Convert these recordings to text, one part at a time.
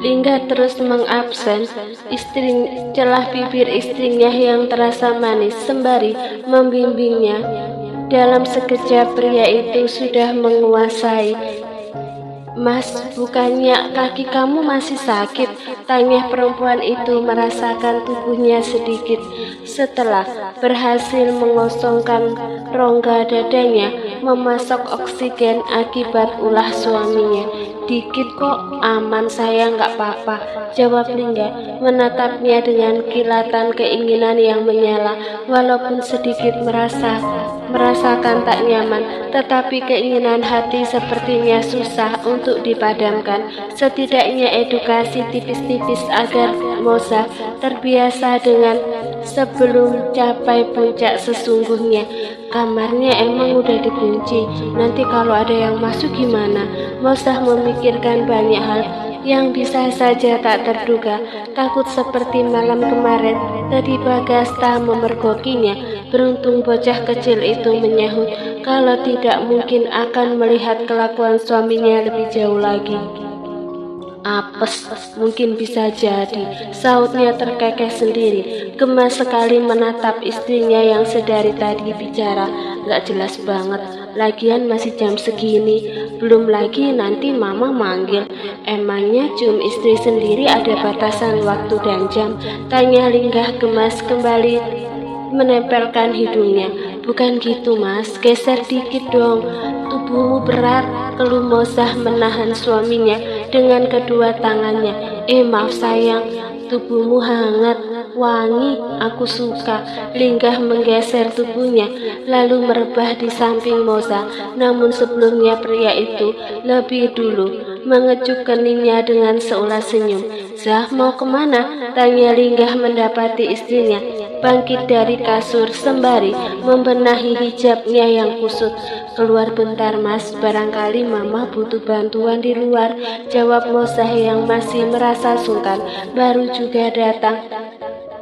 Lingga terus mengabsen celah bibir istrinya yang terasa manis sembari membimbingnya. Dalam sekejap pria itu sudah menguasai. "Mas, bukannya kaki kamu masih sakit?" tanya perempuan itu merasakan tubuhnya sedikit. Setelah berhasil mengosongkan rongga dadanya, memasok oksigen akibat ulah suaminya. "Dikit kok, aman saya, nggak apa-apa," jawab Lingga, menatapnya dengan kilatan keinginan yang menyala. Walaupun sedikit merasakan tak nyaman, tetapi keinginan hati sepertinya susah untuk dipadamkan. Setidaknya edukasi tipis-tipis agar Moza terbiasa dengan sebelum capai puncak sesungguhnya. Kamarnya emang udah dikunci, nanti kalau ada yang masuk gimana? Moza memikirkan banyak hal yang bisa saja tak terduga. Takut seperti malam kemarin, tiba Gasta memergokinya. Beruntung bocah kecil itu menyahut kalau tidak mungkin akan melihat kelakuan suaminya lebih jauh lagi. "Apes, mungkin bisa jadi," sautnya terkekeh sendiri. Gemas sekali menatap istrinya yang sedari tadi bicara. "Gak jelas banget, lagian masih jam segini, belum lagi nanti mama manggil." "Emangnya cium istri sendiri ada batasan waktu dan jam?" tanya Lingga gemas kembali menempelkan hidungnya. "Bukan gitu mas, geser dikit dong, tubuhmu berat," keluh Moza menahan suaminya dengan kedua tangannya. Maaf sayang, tubuhmu hangat, wangi, aku suka." Lingga menggeser tubuhnya lalu merebah di samping Moza. Namun sebelumnya pria itu lebih dulu mengecup keningnya dengan seulas senyum. "Zah, mau kemana?" tanya Lingga mendapati istrinya bangkit dari kasur sembari membenahi hijabnya yang kusut. "Keluar bentar mas, barangkali mama butuh bantuan di luar," jawab Moza yang masih merasa sungkan. Baru juga datang,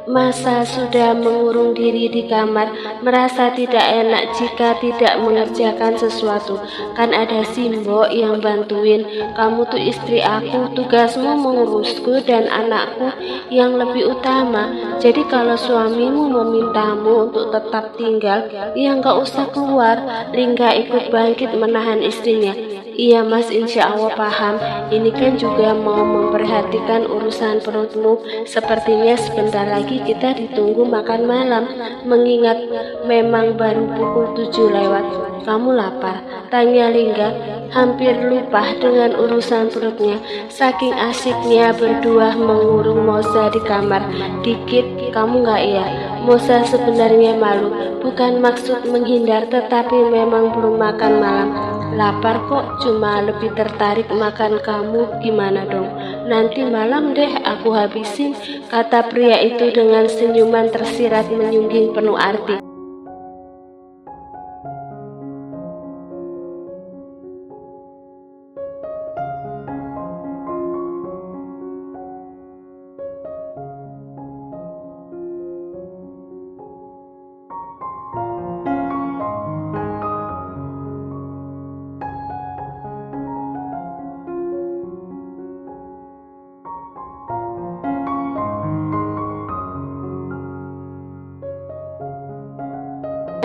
masa sudah mengurung diri di kamar, merasa tidak enak jika tidak mengerjakan sesuatu. "Kan ada Simbo yang bantuin, kamu tuh istri aku, tugasmu mengurusku dan anakku yang lebih utama. Jadi kalau suamimu memintamu untuk tetap tinggal, ya nggak usah keluar." Lingga ikut bangkit menahan istrinya. "Iya mas, insya Allah paham. Ini kan juga mau memperhatikan urusan perutmu. Sepertinya sebentar lagi kita ditunggu makan malam, mengingat memang baru pukul 7 lewat. Kamu lapar?" tanya Lingga, hampir lupa dengan urusan perutnya. Saking asiknya berdua mengurung Moza di kamar. "Dikit, kamu nggak ya?" Moza sebenarnya malu, bukan maksud menghindar, tetapi memang belum makan malam. "Lapar kok, cuma lebih tertarik makan kamu. Gimana dong? Nanti malam deh aku habisin," kata pria itu dengan senyuman tersirat menyungging penuh arti.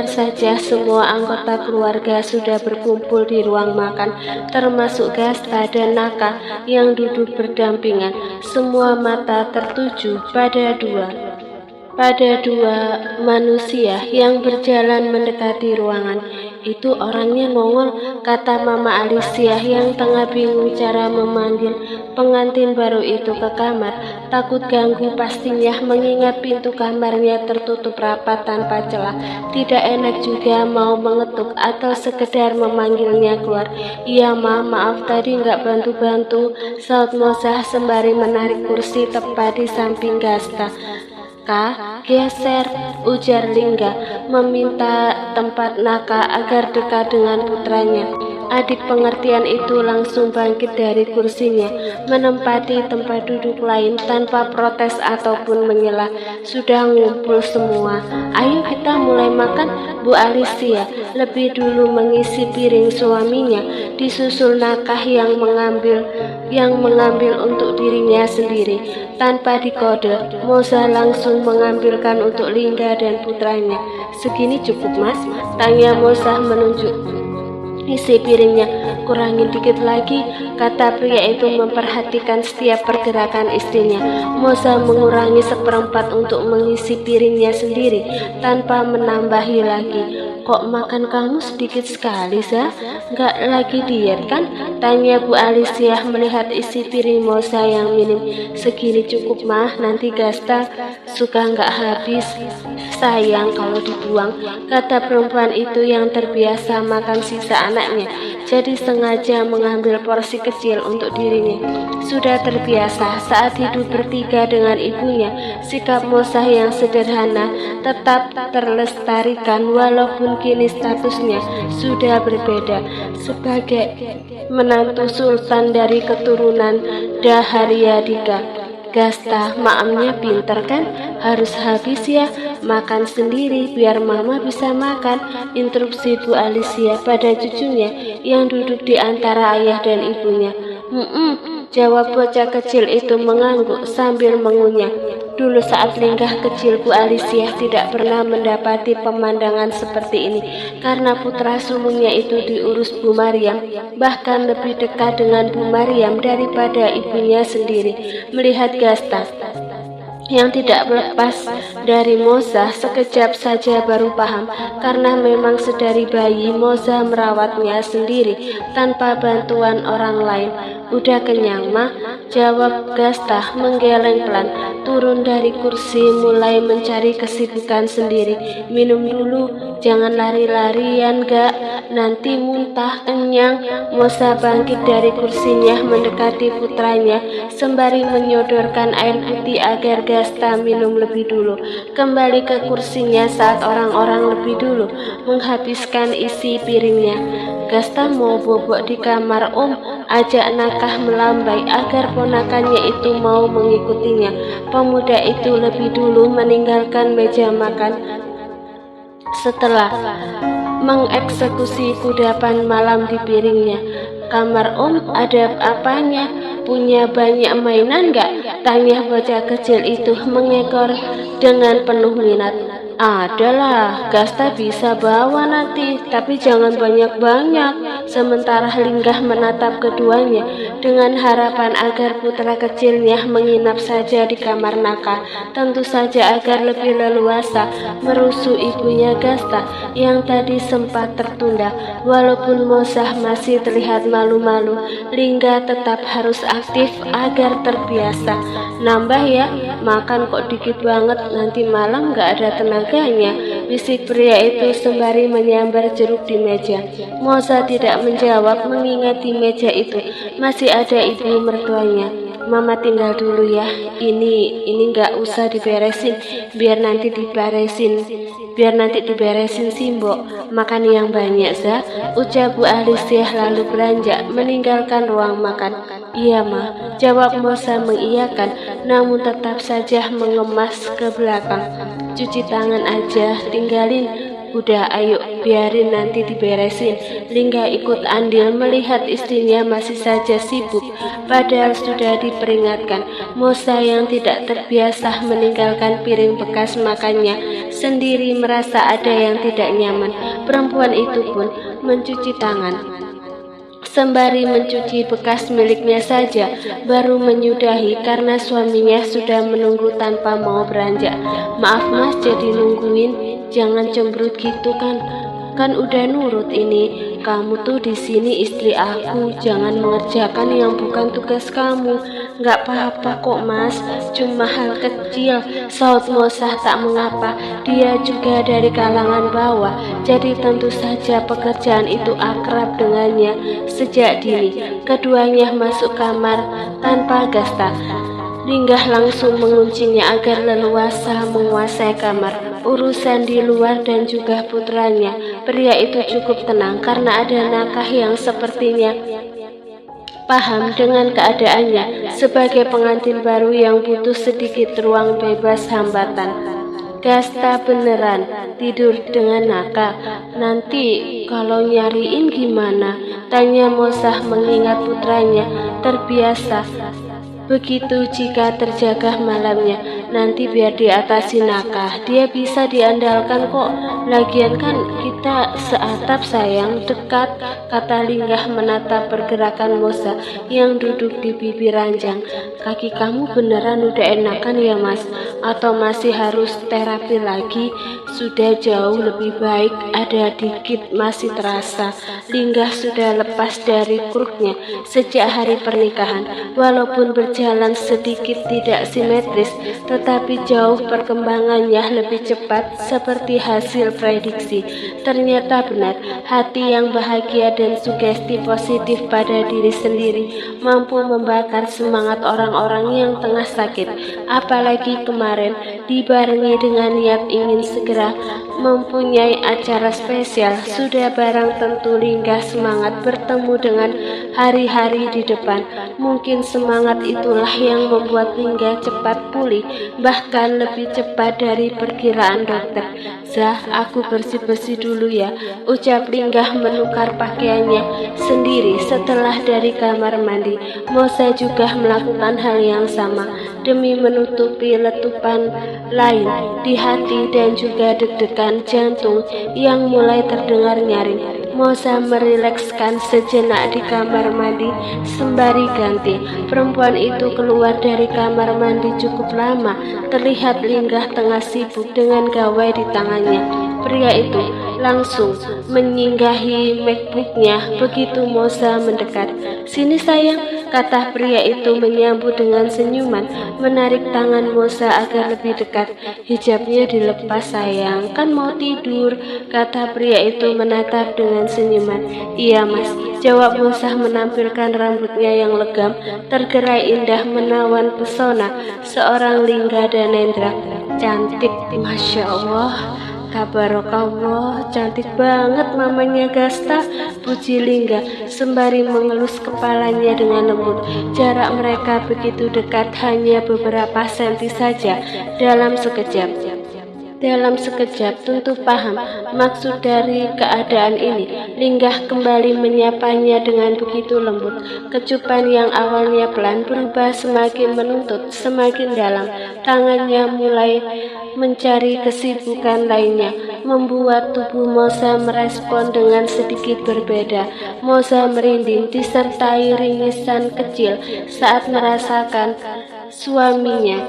Saja semua anggota keluarga sudah berkumpul di ruang makan, termasuk Gasta dan Naka yang duduk berdampingan. Semua mata tertuju pada dua manusia yang berjalan mendekati ruangan. "Itu orangnya nongol," kata Mama Alicia yang tengah bingung cara memanggil pengantin baru itu ke kamar. Takut ganggu pastinya, mengingat pintu kamarnya tertutup rapat tanpa celah. Tidak enak juga mau mengetuk atau sekedar memanggilnya keluar. "Iya Ma, maaf tadi nggak bantu-bantu," saut Moza sembari menarik kursi tepat di samping Gasta. "Kak, geser," ujar Lingga, meminta tempat Naka agar dekat dengan putranya. Adik pengertian itu langsung bangkit dari kursinya, menempati tempat duduk lain tanpa protes ataupun menyela. Sudah ngumpul semua, ayo kita mulai makan. Bu Alicia lebih dulu mengisi piring suaminya, disusul Nakah yang mengambil untuk dirinya sendiri. Tanpa dikode, Moza langsung mengambilkan untuk Lingga dan putranya. Segini cukup, Mas? Tanya Moza menunjuk isi piringnya. Kurangin dikit lagi, kata pria itu memperhatikan setiap pergerakan istrinya. Moza mengurangi seperempat untuk mengisi piringnya sendiri tanpa menambahi lagi. Kok makan kamu sedikit sekali, Zah? Nggak lagi diet kan? Tanya Bu Alicia melihat isi piring Moza yang minim. Segini cukup mah, nanti Gasta suka nggak habis. Sayang kalau dibuang, kata perempuan itu yang terbiasa makan sisa anaknya. Jadi sengaja mengambil porsi kecil untuk dirinya. Sudah terbiasa saat hidup bertiga dengan ibunya, sikap Moza yang sederhana tetap terlestarikan walaupun kini statusnya sudah berbeda sebagai menantu sultan dari keturunan Daharyadika. Gasta, maamnya pinter kan? Harus habis ya, makan sendiri biar mama bisa makan. Interupsi Bu Alicia pada cucunya yang duduk di antara ayah dan ibunya. Jawab bocah kecil itu mengangguk sambil mengunyah. Dulu saat Linggah kecil, Bu Alicia tidak pernah mendapati pemandangan seperti ini karena putra sulungnya itu diurus Bu Maryam, bahkan lebih dekat dengan Bu Maryam daripada ibunya sendiri. Melihat Gasta yang tidak lepas dari Moza, sekejap saja baru paham karena memang sedari bayi Moza merawatnya sendiri tanpa bantuan orang lain. Udah kenyang mah? Jawab Gasta menggeleng pelan. Turun dari kursi mulai mencari kesibukan sendiri. Minum dulu, jangan lari-larian gak, nanti muntah. Kenyang. Moza bangkit dari kursinya mendekati putranya sembari menyodorkan air putih agar Gasta minum lebih dulu. Kembali ke kursinya saat orang-orang lebih dulu menghabiskan isi piringnya. Gasta mau bobok di kamar Om, ajak Nakah melambai agar ponakannya itu mau mengikutinya. Pemuda itu lebih dulu meninggalkan meja makan setelah mengeksekusi kudapan malam di piringnya. Kamar Om ada apanya? Punya banyak mainan gak? Tanya bocah kecil itu mengekor dengan penuh minat. Adalah, Gasta bisa bawa nanti, tapi jangan banyak-banyak. Sementara Linggah menatap keduanya dengan harapan agar putra kecilnya menginap saja di kamar Nakah, tentu saja agar lebih leluasa merusuh ibunya Gasta yang tadi sempat tertunda. Walaupun Moza masih terlihat malu-malu, Linggah tetap harus aktif agar terbiasa. Nambah ya, makan kok dikit banget, nanti malam gak ada tenaganya, bisik pria itu sembari menyambar jeruk di meja. Moza tidak menjawab mengingat di meja itu masih ada ibu mertuanya. Mama tinggal dulu ya, ini gak usah diberesin, biar nanti diberesin Simbok. Makan yang banyak, Za, ucap Bu Alicia lalu beranjak meninggalkan ruang makan. Iya Ma, jawab Moza mengiyakan, namun tetap saja mengemas ke belakang. Cuci tangan aja, tinggalin. Udah ayo, biarin nanti diberesin. Linggah ikut andil melihat istrinya masih saja sibuk, padahal sudah diperingatkan. Moza yang tidak terbiasa meninggalkan piring bekas makannya sendiri merasa ada yang tidak nyaman. Perempuan itu pun mencuci tangan sembari mencuci bekas miliknya saja, baru menyudahi karena suaminya sudah menunggu tanpa mau beranjak. Maaf Mas, jadi nungguin, jangan cemberut gitu kan udah nurut ini. Kamu tuh di sini istri aku, jangan mengerjakan yang bukan tugas kamu. Nggak apa-apa kok Mas, cuma hal kecil, saut Moza tak mengapa. Dia juga dari kalangan bawah, jadi tentu saja pekerjaan itu akrab dengannya. Sejak dini, keduanya masuk kamar tanpa Gasta. Linggah langsung menguncinya agar leluasa menguasai kamar. urusan di luar dan juga putranya. Pria itu cukup tenang karena ada Nakah yang sepertinya paham dengan keadaannya sebagai pengantin baru yang butuh sedikit ruang bebas hambatan. Gasta beneran tidur dengan Nakah? Nanti kalau nyariin gimana? Tanya Mosah mengingat putranya terbiasa begitu jika terjaga malamnya. Nanti biar diatasi Nakah, dia bisa diandalkan kok. Lagian kan kita seatap sayang, dekat, kata Linggah menatap pergerakan Mosa yang duduk di bibir ranjang. Kaki kamu beneran udah enakan ya mas? Atau masih harus terapi lagi? Sudah jauh lebih baik, ada dikit masih terasa. Linggah sudah lepas dari kruknya sejak hari pernikahan. Walaupun berjalan sedikit tidak simetris, tetapi jauh perkembangannya lebih cepat seperti hasil prediksi. Ternyata benar, hati yang bahagia dan sugesti positif pada diri sendiri mampu membakar semangat orang-orang yang tengah sakit. Apalagi kemarin dibarengi dengan niat ingin segera mempunyai acara spesial, sudah barang tentu Linggah semangat bertemu dengan hari-hari di depan. Mungkin semangat itulah yang membuat Linggah cepat pulih, bahkan lebih cepat dari perkiraan dokter. Zah, aku bersih-bersih dulu ya, ucap Linggah menukar pakaiannya sendiri setelah dari kamar mandi. Mosa juga melakukan hal yang sama demi menutupi letupan lain di hati dan juga deg-degan jantung yang mulai terdengar nyaring. Mosa merilekskan sejenak di kamar mandi sembari ganti. Perempuan itu keluar dari kamar mandi cukup lama. Terlihat Linggah tengah sibuk dengan gawai di tangannya. Pria itu langsung menyinggahi MacBook-nya begitu Mosa mendekat. Sini sayang, kata pria itu menyambut dengan senyuman, menarik tangan Mosa agar lebih dekat. Hijabnya dilepas sayang, kan mau tidur, kata pria itu menatap dengan senyuman. Iya mas, jawab Mosa menampilkan rambutnya yang legam, tergerai indah menawan pesona seorang Linggah dan Nendra. Cantik, Masya Allah. Tabarakallah, cantik banget mamanya Gasta, puji Linggah sembari mengelus kepalanya dengan lembut. Jarak mereka begitu dekat, hanya beberapa senti saja. Dalam sekejap tentu paham maksud dari keadaan ini. Linggah kembali menyapanya dengan begitu lembut. Kecupan yang awalnya pelan berubah semakin menuntut, semakin dalam. Tangannya mulai mencari kesibukan lainnya, membuat tubuh Mosa merespon dengan sedikit berbeda. Mosa merinding disertai ringisan kecil saat merasakan suaminya.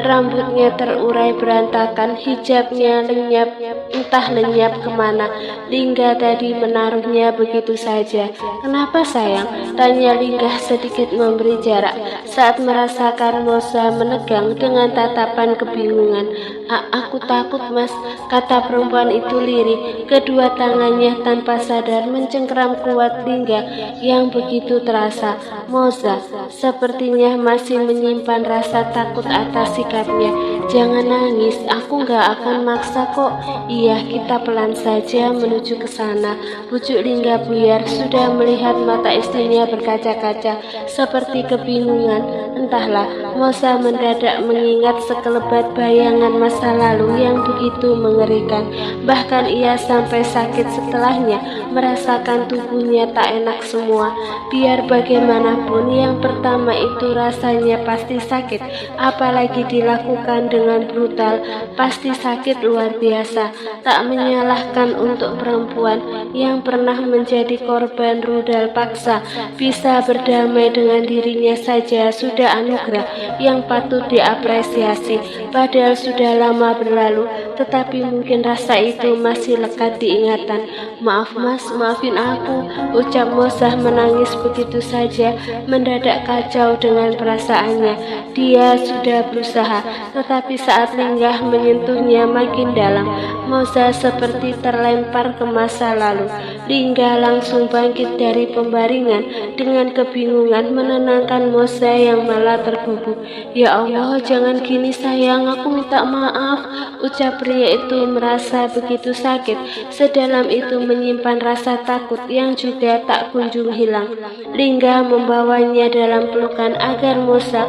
Rambutnya terurai berantakan, hijabnya lenyap, entah lenyap kemana. Linggah tadi menaruhnya begitu saja. Kenapa sayang? Tanya Linggah sedikit memberi jarak saat merasakan Mosa menegang dengan tatapan kebingungan. Aku takut mas, kata perempuan itu lirih. Kedua tangannya tanpa sadar mencengkeram kuat Linggah yang begitu terasa. Mosa sepertinya masih menyimpan rasa takut atas sikapnya. Jangan nangis, aku gak akan maksa kok. Iya, kita pelan saja menuju ke sana. Bujuk Linggah buyar, sudah melihat mata istrinya berkaca-kaca seperti kebingungan. Entahlah, Mosa mendadak mengingat sekelebat bayangan masa lalu yang begitu mengerikan. Bahkan ia sampai sakit setelahnya, merasakan tubuhnya tak enak semua. Biar bagaimanapun, yang pertama itu rasanya pasti sakit, apalagi dilakukan dengan brutal, pasti sakit luar biasa. Tak menyalahkan untuk perempuan yang pernah menjadi korban rudal paksa, bisa berdamai dengan dirinya saja sudah anugerah yang patut diapresiasi. Padahal sudah lama berlalu, tetapi mungkin rasa itu masih lekat diingatan. Maaf mas, maafin aku, ucap Mosa menangis begitu saja, mendadak kacau dengan perasaannya. Dia sudah berusaha, tetapi saat Linggah menyentuhnya makin dalam, Mosa seperti terlempar ke masa lalu. Lingga langsung bangkit dari pembaringan dengan kebingungan menenangkan Mosa yang malah tergubuk. "Ya Allah, jangan gini sayang, aku minta maaf," ucap pria itu merasa begitu sakit. Sedalam itu menyimpan rasa takut yang juga tak kunjung hilang. Lingga membawanya dalam pelukan agar Mosa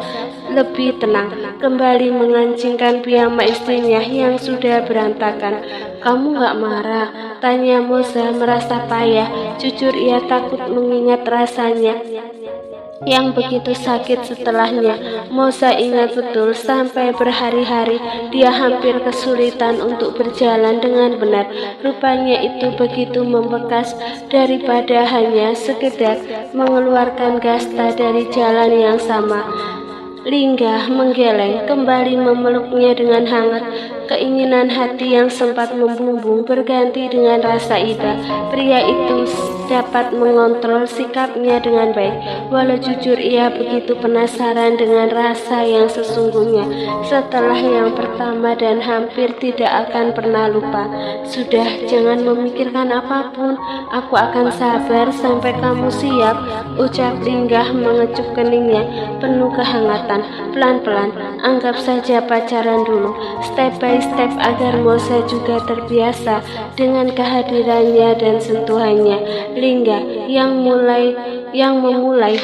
lebih tenang, kembali mengancingkan piyama istrinya yang sudah berantakan. "Kamu gak marah?" tanya Mosa merasa payah. Jujur ia takut mengingat rasanya yang begitu sakit setelahnya. Mosa ingat betul sampai berhari-hari dia hampir kesulitan untuk berjalan dengan benar. Rupanya itu begitu membekas daripada hanya sekedar mengeluarkan gasta dari jalan yang sama. Lingga menggeleng, kembali memeluknya dengan hangat. Keinginan hati yang sempat membumbung berganti dengan rasa iba. Pria itu dapat mengontrol sikapnya dengan baik. Walau jujur ia begitu penasaran dengan rasa yang sesungguhnya setelah yang pertama dan hampir tidak akan pernah lupa. "Sudah, jangan memikirkan apapun. Aku akan sabar sampai kamu siap," ucap Lingga mengecup keningnya penuh kehangatan. "Pelan-pelan, anggap saja pacaran dulu, step by step agar Mosa juga terbiasa dengan kehadirannya dan sentuhannya." Lingga yang memulai,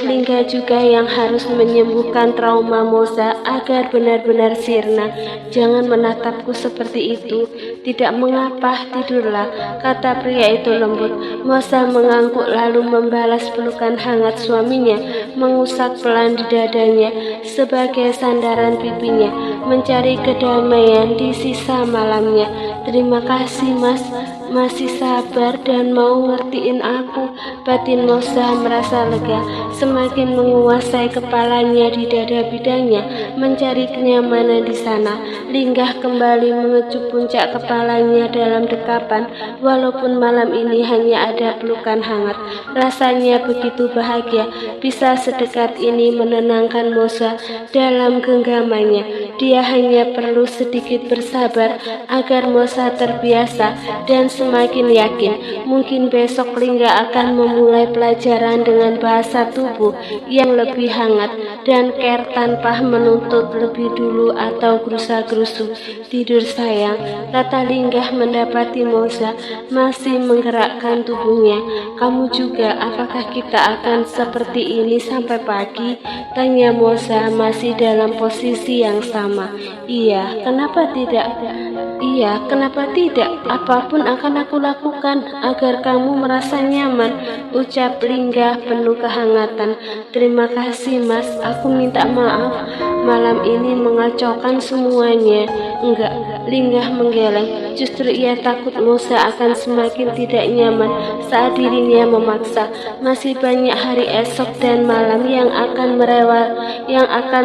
Lingga juga yang harus menyembuhkan trauma Mosa agar benar-benar sirna. "Jangan menatapku seperti itu." "Tidak mengapa, tidurlah," kata pria itu lembut. Mosa mengangguk lalu membalas pelukan hangat suaminya, mengusap pelan di dadanya sebagai sandaran pipinya, mencari kedamaian di sisa malamnya. "Terima kasih Mas, masih sabar dan mau ngertiin aku." Batin Mosa merasa lega, semakin menguasai kepalanya di dada bidangnya, mencari kenyamanan di sana. Lingga kembali mengecup puncak kepalanya dalam dekapan. Walaupun malam ini hanya ada pelukan hangat, rasanya begitu bahagia bisa sedekat ini menenangkan Mosa dalam genggamannya. Dia hanya perlu sedikit bersabar agar Mosa terbiasa dan semakin yakin. Mungkin besok Lingga akan memulai pelajaran dengan bahasa tubuh yang lebih hangat dan care tanpa menuntut lebih dulu atau gerusa-gerusu. "Tidur sayang," kata Lingga mendapati Mosa masih menggerakkan tubuhnya. "Kamu juga, apakah kita akan seperti ini sampai pagi?" tanya Mosa masih dalam posisi yang sama. Iya, kenapa tidak? Apapun akan aku lakukan agar kamu merasa nyaman," ucap Lingga penuh kehangatan. "Terima kasih Mas, aku minta maaf. Malam ini mengacaukan semuanya." "Enggak," Lingga menggeleng. Justru ia takut Mosa akan semakin tidak nyaman saat dirinya memaksa. Masih banyak hari esok dan malam yang akan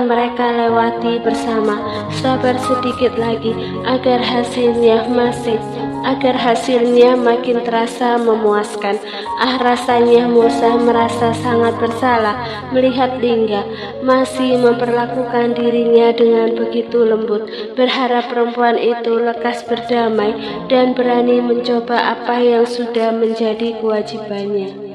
mereka lewati bersama. Sabar sedikit lagi agar hasilnya makin terasa memuaskan. Rasanya Mosa merasa sangat bersalah melihat Lingga masih memperlakukan dirinya dengan begitu lembut. Berharap perempuan itu lekas berdamai dan berani mencoba apa yang sudah menjadi kewajibannya.